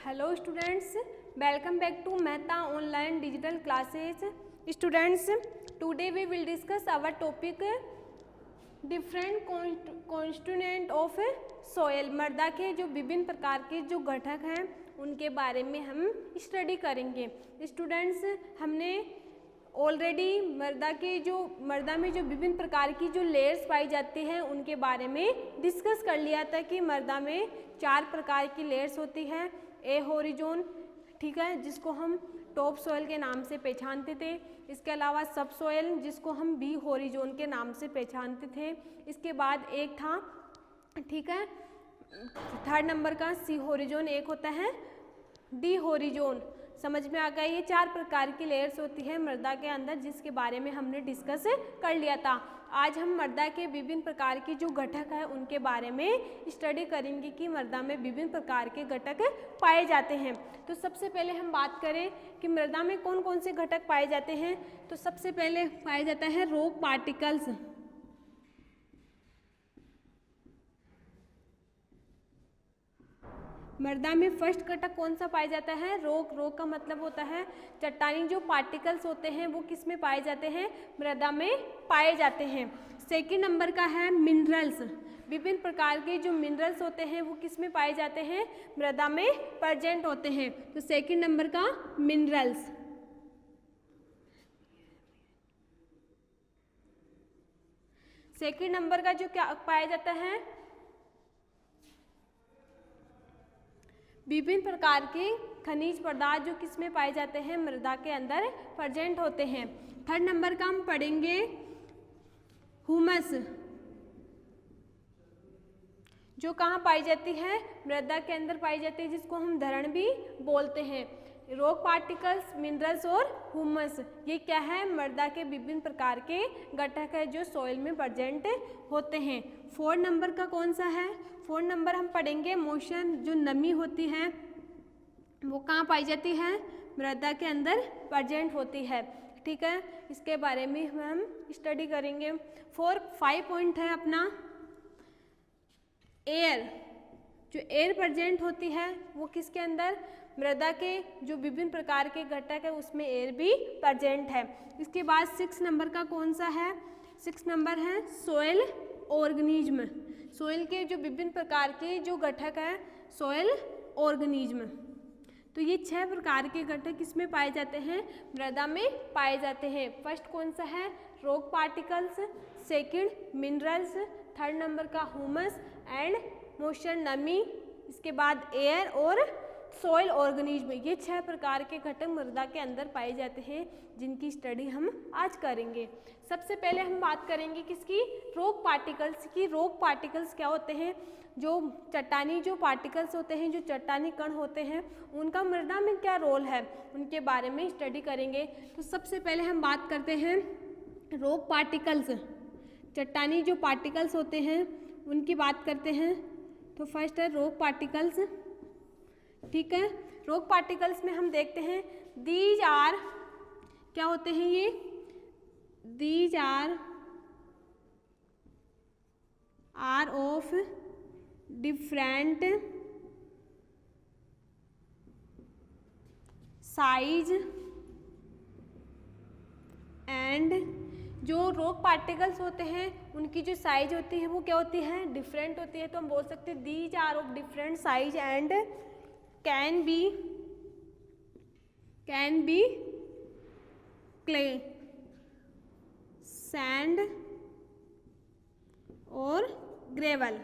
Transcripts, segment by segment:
Hello students, welcome back to Mehta online digital classes. Students, today we will discuss our topic different constituent of soil. मृदा के जो विभिन्न प्रकार के जो घटक हैं उनके बारे में हम स्टडी करेंगे. स्टूडेंट्स, हमने ऑलरेडी मृदा में जो विभिन्न प्रकार की जो लेयर्स पाई जाती हैं उनके बारे में डिस्कस कर लिया था कि मृदा में 4 प्रकार की लेयर्स होती हैं. ए होरिजोन, ठीक है, जिसको हम टॉप सॉइल के नाम से पहचानते थे. इसके अलावा सब सॉइल, जिसको हम बी होरिजोन के नाम से पहचानते थे. इसके बाद एक था, ठीक है, 3rd नंबर का सी होरिजोन. एक होता है डी होरिजोन. समझ में आ गया. ये 4 प्रकार की लेयर्स होती है मृदा के अंदर, जिसके बारे में हमने डिस्कस कर लिया था. आज हम मृदा के विभिन्न प्रकार की जो घटक है उनके बारे में स्टडी करेंगे कि मृदा में विभिन्न प्रकार के घटक पाए जाते हैं. तो सबसे पहले हम बात करें कि मृदा में कौन कौन से घटक पाए जाते हैं. तो सबसे पहले पाया जाता है रॉक पार्टिकल्स. मृदा में फर्स्ट घटक कौन सा पाया जाता है? रॉक. रॉक का मतलब होता है चट्टानी. जो पार्टिकल्स होते हैं वो किस में पाए जाते हैं? मृदा में पाए जाते हैं. सेकंड नंबर का है मिनरल्स. विभिन्न प्रकार के जो मिनरल्स होते हैं वो किस में पाए जाते हैं? मृदा में प्रेजेंट होते हैं. तो सेकंड नंबर का मिनरल्स. सेकंड नंबर का जो क्या पाया जाता है? विभिन्न प्रकार के खनिज पदार्थ जो किस में पाए जाते हैं? मृदा के अंदर प्रेजेंट होते हैं. 3rd नंबर का हम पढ़ेंगे ह्यूमस, जो कहाँ पाई जाती है? मृदा के अंदर पाई जाती है, जिसको हम धरण भी बोलते हैं. रॉक पार्टिकल्स, मिनरल्स और ह्यूमस, ये क्या है? मृदा के विभिन्न प्रकार के घटक है जो सॉइल में प्रेजेंट होते हैं. 4 नंबर का कौन सा है? 4 नंबर हम पढ़ेंगे मोशन. जो नमी होती है वो कहाँ पाई जाती है? मृदा के अंदर प्रेजेंट होती है. ठीक है, इसके बारे में हम स्टडी करेंगे. 5 पॉइंट है अपना एयर. जो एयर प्रेजेंट होती है वो किसके अंदर? मृदा के जो विभिन्न प्रकार के घटक है उसमें एयर भी प्रेजेंट है. इसके बाद 6 नंबर का कौन सा है? 6 नंबर है सॉइल ऑर्गेनिज्म. सॉइल के जो विभिन्न प्रकार के जो घटक है सॉइल ऑर्गेनिज्म. तो ये 6 प्रकार के घटक किसमें पाए जाते हैं? मृदा में पाए जाते हैं. फर्स्ट कौन सा है? Rock particles. Second minerals. 3rd number का ह्यूमस एंड मोशन, नमी. इसके बाद एयर और सॉइल ऑर्गेनिज्म. ये 6 प्रकार के घटक मृदा के अंदर पाए जाते हैं, जिनकी स्टडी हम आज करेंगे. सबसे पहले हम बात करेंगे किसकी? रॉक पार्टिकल्स की. रॉक पार्टिकल्स क्या होते हैं? जो चट्टानी जो पार्टिकल्स होते हैं, जो चट्टानी कण होते हैं, उनका मृदा में क्या रोल है, उनके बारे में स्टडी करेंगे. तो सबसे पहले हम बात करते हैं रॉक पार्टिकल्स. चट्टानी जो पार्टिकल्स होते हैं उनकी बात करते हैं. तो फर्स्ट है रॉक पार्टिकल्स. ठीक है, रॉक पार्टिकल्स में हम देखते हैं दीज आर, क्या होते हैं ये? These are of different size and. जो रॉक पार्टिकल्स होते हैं उनकी जो साइज होती है वो क्या होती है? डिफरेंट होती है. तो हम बोल सकते हैं these are of different size and can be clay, sand और ग्रेवल.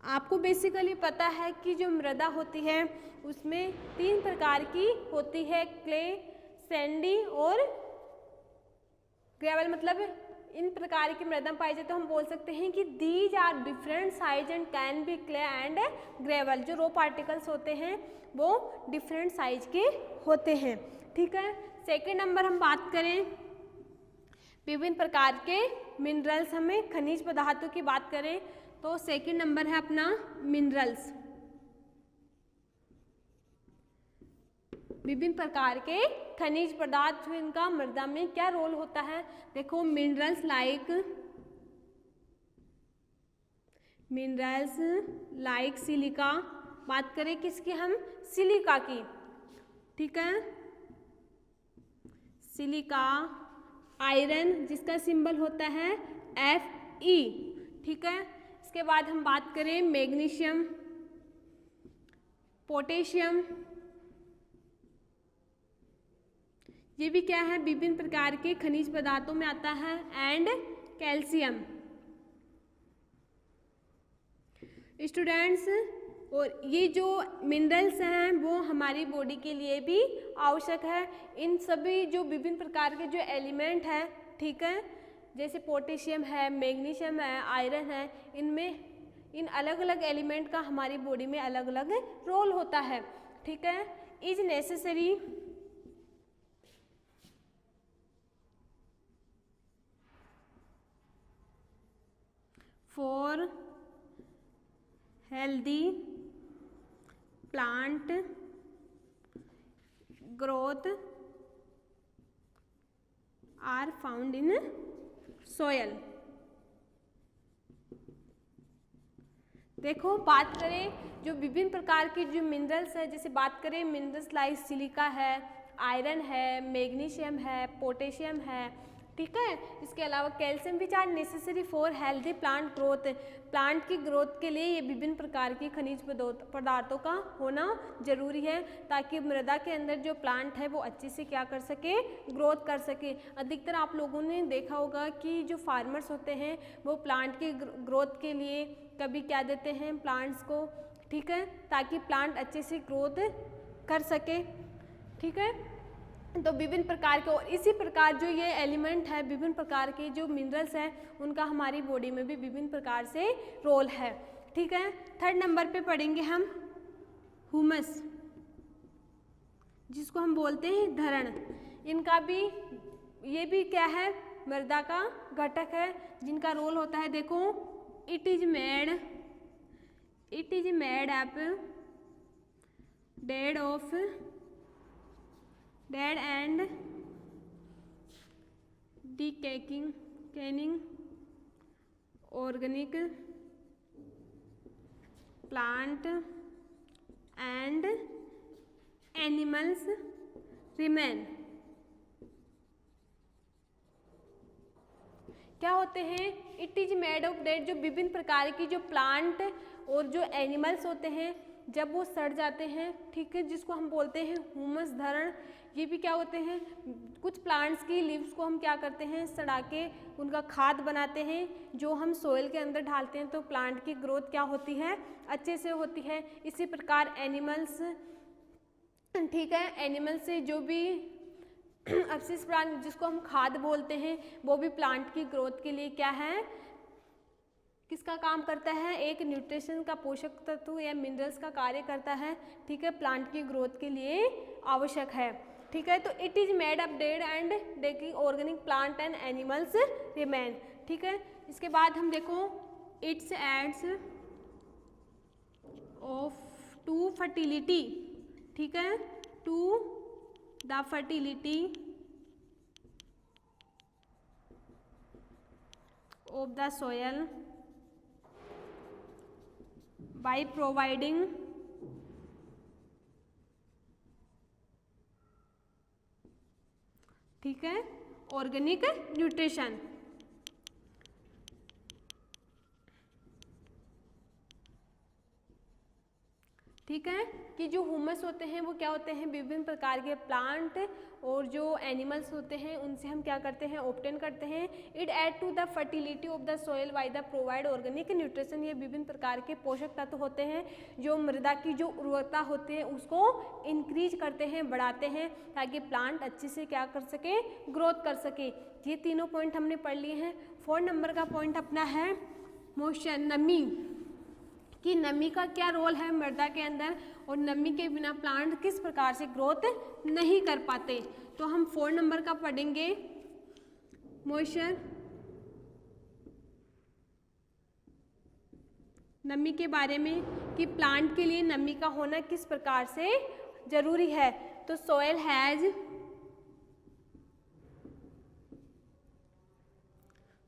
आपको बेसिकली पता है कि जो मृदा होती है उसमें 3 प्रकार की होती है, क्ले, सैंडी और ग्रेवल. मतलब इन प्रकार की मृदा पाई जाती है. तो हम बोल सकते हैं कि these are different size and can be clay and gravel. जो रो पार्टिकल्स होते हैं वो डिफरेंट साइज के होते हैं. ठीक है. सेकंड नंबर हम बात करें विभिन्न प्रकार के मिनरल्स, हमें खनिज पदार्थों की बात करें तो सेकंड नंबर है अपना मिनरल्स. विभिन्न प्रकार के खनिज पदार्थ, इनका मृदा में क्या रोल होता है? देखो मिनरल्स लाइक सिलिका, बात करें किसकी, हम सिलिका की, ठीक है, सिलिका, आयरन जिसका सिंबल होता है Fe, ठीक है। इसके बाद हम बात करें मैग्नीशियम, पोटेशियम, ये भी क्या है, विभिन्न प्रकार के खनिज पदार्थों में आता है, एंड कैल्शियम। स्टूडेंट्स, और ये जो मिनरल्स हैं वो हमारी बॉडी के लिए भी आवश्यक है। इन सभी जो विभिन्न प्रकार के जो एलिमेंट हैं, ठीक है, जैसे पोटेशियम है, मैग्नीशियम है, आयरन है, इनमें इन अलग अलग एलिमेंट का हमारी बॉडी में अलग अलग रोल होता है, ठीक है। Is necessary for healthy plant growth are found in soil. देखो, बात करें जो विभिन्न प्रकार की जो मिनरल्स है, जैसे बात करें मिनरल्स लाइक सिलिका है, आयरन है, मैग्नीशियम है, पोटेशियम है, ठीक है। इसके अलावा calcium which are necessary for healthy plant growth, plant की ग्रोथ के लिए ये विभिन्न प्रकार की खनिज पदार्थों का होना जरूरी है, ताकि मृदा के अंदर जो प्लांट है वो अच्छे से क्या कर सके, ग्रोथ कर सके। अधिकतर आप लोगों ने देखा होगा कि जो फार्मर्स होते हैं वो प्लांट की ग्रोथ के लिए कभी क्या देते हैं प्लांट्स को, ठीक है, ताकि प्लांट अच्छे से ग्रोथ कर सके, ठीक है। तो विभिन्न प्रकार के, और इसी प्रकार जो ये एलिमेंट है, विभिन्न प्रकार के जो मिनरल्स हैं उनका हमारी बॉडी में भी विभिन्न प्रकार से रोल है, ठीक है। थर्ड नंबर पे पढ़ेंगे हम ह्यूमस, जिसको हम बोलते हैं धरण। इनका भी, ये भी क्या है, मृदा का घटक है, जिनका रोल होता है, देखो, it is made up dead and decaying organic plant and animals remain। क्या होते हैं, it is made of dead, जो विभिन्न प्रकार की जो प्लांट और जो एनिमल्स होते हैं जब वो सड़ जाते हैं, ठीक है, जिसको हम बोलते हैं ह्यूमस धरण। ये भी क्या होते हैं, कुछ प्लांट्स की लीव्स को हम क्या करते हैं, सड़ा के उनका खाद बनाते हैं, जो हम सोइल के अंदर डालते हैं, तो प्लांट की ग्रोथ क्या होती है, अच्छे से होती है। इसी प्रकार एनिमल्स, ठीक है, एनिमल से जो भी अवशिष्ट प्लांट जिसको हम खाद बोलते हैं, वो भी प्लांट की ग्रोथ के लिए क्या है, किसका काम करता है, एक न्यूट्रिशन का पोषक तत्व या मिनरल्स का कार्य करता है, ठीक है, प्लांट की ग्रोथ के लिए आवश्यक है, ठीक है। तो it is made up dead and decaying organic plant and animals remain, ठीक है। इसके बाद हम देखो, it's adds of to fertility, ठीक है, to the fertility of the soil by providing ठीक है, ऑर्गेनिक न्यूट्रिशन, ठीक है, कि जो ह्यूमस होते हैं वो क्या होते हैं, विभिन्न प्रकार के प्लांट और जो एनिमल्स होते हैं उनसे हम क्या करते हैं, ऑब्टेन करते हैं। It add to the fertility of the soil by the provide organic nutrition, ये विभिन्न प्रकार के पोषक तत्व होते हैं जो मृदा की जो उर्वरता होती है उसको इंक्रीज करते हैं, बढ़ाते हैं, ताकि प्लांट अच्छे से क्या कर सके, ग्रोथ कर सके। ये तीनों पॉइंट हमने पढ़ लिए हैं। 4 नंबर का पॉइंट अपना है मोशन, नमी, कि नमी का क्या रोल है मृदा के अंदर, और नमी के बिना प्लांट किस प्रकार से ग्रोथ नहीं कर पाते। तो हम 4 नंबर का पढ़ेंगे मॉइस्चर, नमी के बारे में, कि प्लांट के लिए नमी का होना किस प्रकार से जरूरी है। तो soil has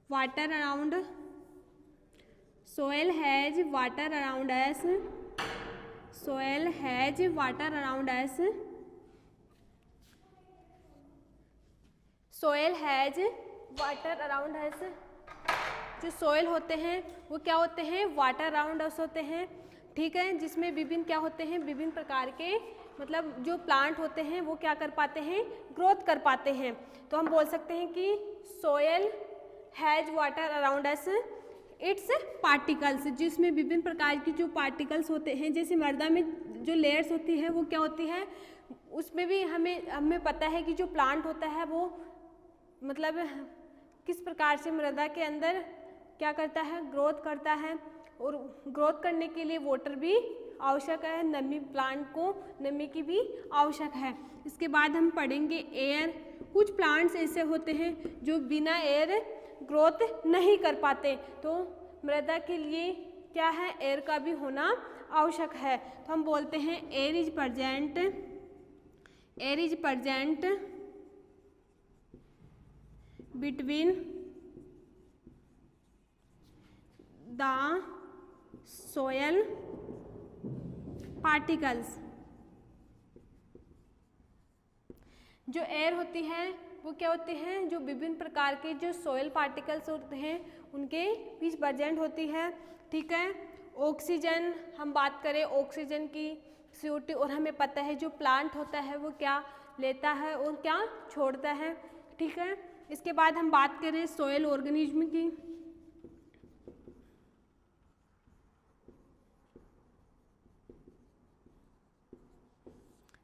water around, soil has water around us, soil has water around us. Soil has water around us. जो soil होते हैं वो क्या होते हैं, water around us होते हैं, ठीक है, जिसमें विभिन्न क्या होते हैं, विभिन्न प्रकार के मतलब जो प्लांट होते हैं वो क्या कर पाते हैं, ग्रोथ कर पाते हैं। तो हम बोल सकते हैं कि soil has water around us. It's particles, जिसमें विभिन्न प्रकार की जो पार्टिकल्स होते हैं, जैसे मृदा में जो लेयर्स होती है वो क्या होती है, उसमें भी हमें पता है कि जो प्लांट होता है वो मतलब किस प्रकार से मृदा के अंदर क्या करता है, ग्रोथ करता है, और ग्रोथ करने के लिए वाटर भी आवश्यक है, नमी, प्लांट को नमी की भी आवश्यक है। इसके बाद हम पढ़ेंगे एयर। कुछ प्लांट्स ऐसे होते हैं जो बिना एयर ग्रोथ नहीं कर पाते, तो मृदा के लिए क्या है, एयर का भी होना आवश्यक है। तो हम बोलते हैं air is present between the soil particles. जो एयर होती है वो क्या होते हैं, जो विभिन्न प्रकार के जो सोयल पार्टिकल्स होते हैं उनके बीच प्रेजेंट होती है, ठीक है। ऑक्सीजन, हम बात करें ऑक्सीजन की, CO2, और हमें पता है जो प्लांट होता है वो क्या लेता है और क्या छोड़ता है, ठीक है। इसके बाद हम बात करें सोयल ऑर्गेनिज्म की।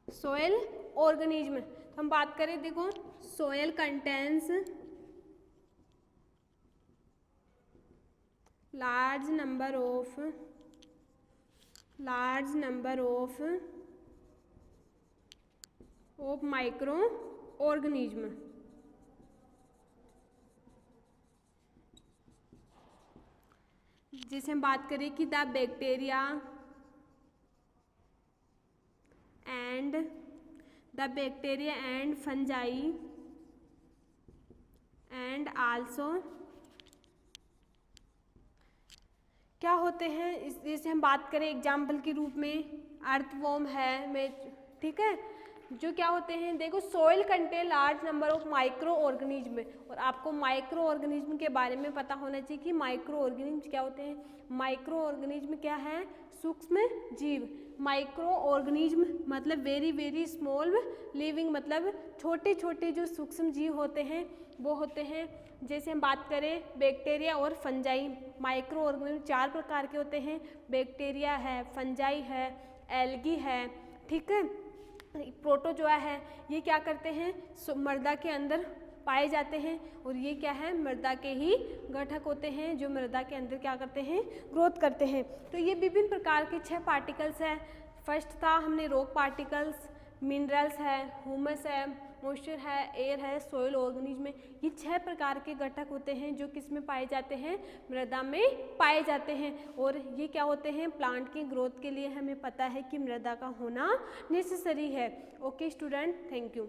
सोयल ऑर्गेनिज्म, हम बात करें, देखो soil contains large number of microorganism। जैसे हम बात करें कि the bacteria and fungi and also क्या होते हैं, जैसे हम बात करें एग्जाम्पल के रूप में अर्थवॉर्म है, ठीक है, जो क्या होते हैं, देखो soil contain large number of micro organism, और आपको माइक्रो ऑर्गेनिज्म के बारे में पता होना चाहिए कि माइक्रो ऑर्गेनिज्म क्या होते हैं। माइक्रो ऑर्गेनिज्म क्या है, सूक्ष्म जीव। माइक्रो ऑर्गेनिज्म मतलब वेरी वेरी स्मॉल लिविंग, मतलब छोटे छोटे जो सूक्ष्म जीव होते हैं वो होते हैं। जैसे हम बात करें बैक्टीरिया और फंजाई, माइक्रो ऑर्गेनिज्म 4 प्रकार के होते हैं, बैक्टीरिया है, फंजाई है, एल्गी है, ठीक है। प्रोटोजोआ है, ये क्या करते हैं, मृदा के अंदर पाए जाते हैं, और ये क्या है, मृदा के ही घटक होते हैं जो मृदा के अंदर क्या करते हैं, ग्रोथ करते हैं। तो ये विभिन्न प्रकार के 6 पार्टिकल्स हैं। फर्स्ट था हमने रॉक पार्टिकल्स, मिनरल्स है, ह्यूमस है, मॉइस्चर है, एयर है, सोइल ऑर्गेनिज्म में। ये 6 प्रकार के घटक होते हैं जो किस में पाए जाते हैं, मृदा में पाए जाते हैं, और ये क्या होते हैं, प्लांट की ग्रोथ के लिए हमें पता है कि मृदा का होना नेसेसरी है। Okay student, thank you.